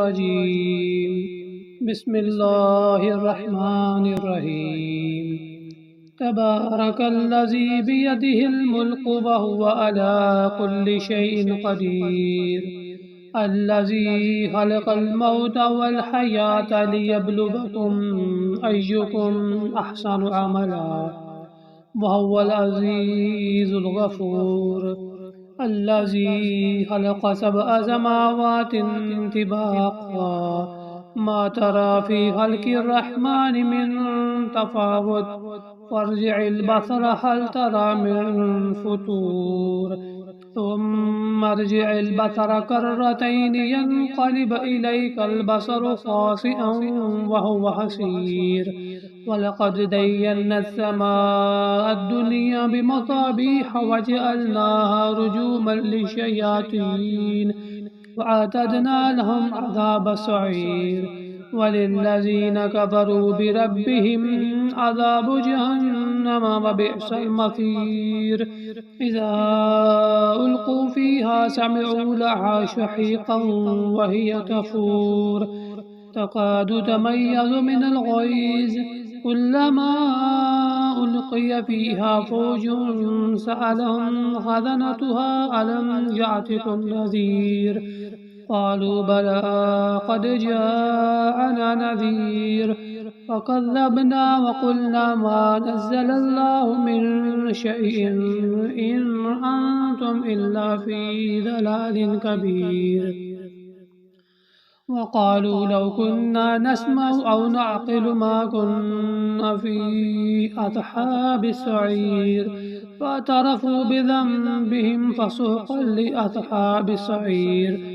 الرجيم بسم الله الرحمن الرحيم تبارك الذي بيده الملك وهو على كل شيء قدير الذي خلق الموت والحياة ليبلوكم أيكم أحسن عملا وهو العزيز الغفور الذي خلق 7 سماوات طباقا ما ترى في خلق الرحمن من تفاوت فارجع البصر هل ترى من فطور ثم ارجع البصر كرتين ينقلب إليك البصر خاسئا وهو حسير ولقد زينا السماء الدنيا بمصابيح وجعلناها رجوما للشياطين وأعتدنا لهم عذاب السعير وللذين كفروا بربهم عذاب جهنم وبئس المصير إذا ألقوا فيها سمعوا لها شحيقا وهي تفور تكاد تميز من الغيظ كلما ألقي فيها فوج سألهم خزنتها ألم يأتكم نذير قالوا بلى قد جاءنا نذير فكذبنا وقلنا ما نزل الله من شيء إن أنتم إلا في ضلال كبير وقالوا لو كنا نسمع أو نعقل ما كنا في أصحاب السعير فاعترفوا بذنبهم فسحقا لأصحاب السعير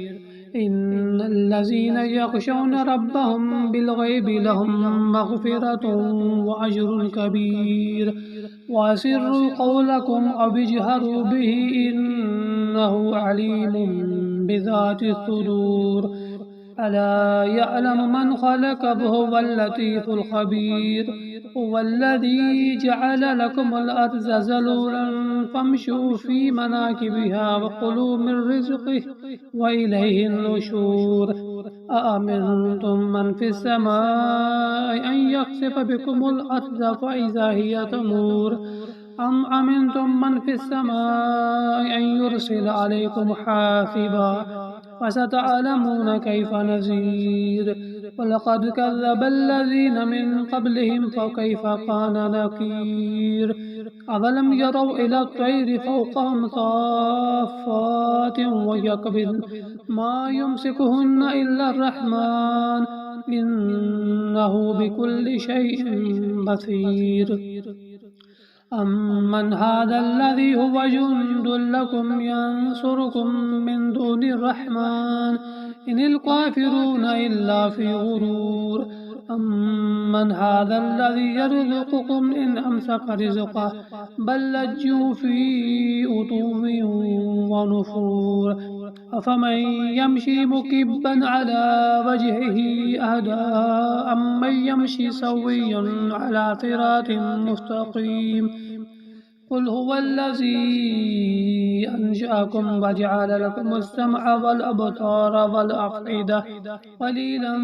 إن الذين يخشون ربهم بالغيب لهم مغفرة وأجر كبير وأسروا قولكم أو اجهروا به إنه عليم بذات الصدور ألا يعلم من خلق وهو اللطيف الخبير هو الذي جعل لكم الأرض ذلولا فامشوا في مناكبها وكلوا من رزقه وإليه النشور أأمنتم من في السماء أن يخسف بكم الأرض فإذا هي تمور أم أمنتم من في السماء أن يرسل عليكم حافظا فستعلمون كيف نذير ولقد كذب الذين من قبلهم فكيف كان نكير أولم يروا إلى الطير فوقهم صافات ويقبضن ما يمسكهن إلا الرحمن إنه بكل شيء بصير أمن هذا الذي هو جند لكم ينصركم من دون الرحمن إن الكافرون إلا في غرور أمن هذا الذي يرزقكم إن أمسك رزقه بل لجوا في عتو ونفور أفمن يمشي مكبا على وجهه أهدى أمن يمشي سويا على صراط مستقيم قل هو الذي أنشأكم وجعل لكم السمع والأبصار والأفئدة قليلا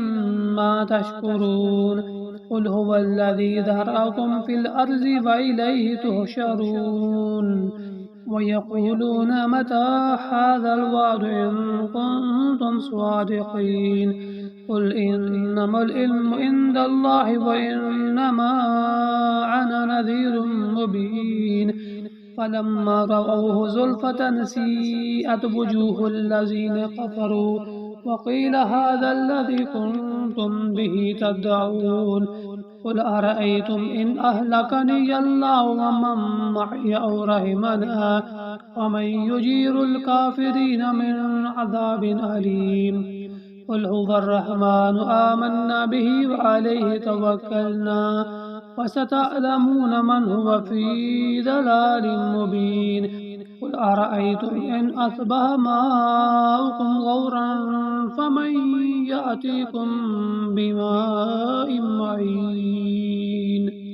ما تشكرون قل هو الذي ذرأكم في الأرض وإليه تحشرون ويقولون متى هذا الوعد إن كنتم صادقين قل إنما العلم عند الله وإنما أنا نذير مبين فلما رأوه زلفة سيئت وجوه الذين كفروا وقيل هذا الذي كنتم به تدعون قل أرأيتم إن أهلكني الله ومن معي أو رحمنا ومن يجير الكافرين من عذاب أليم قل هو الرحمن آمنا به وعليه توكلنا وستعلمون من هو في ضلال مبين قل أرأيتم إن أصبح ماؤكم غورا فمن يأتيكم بماء معين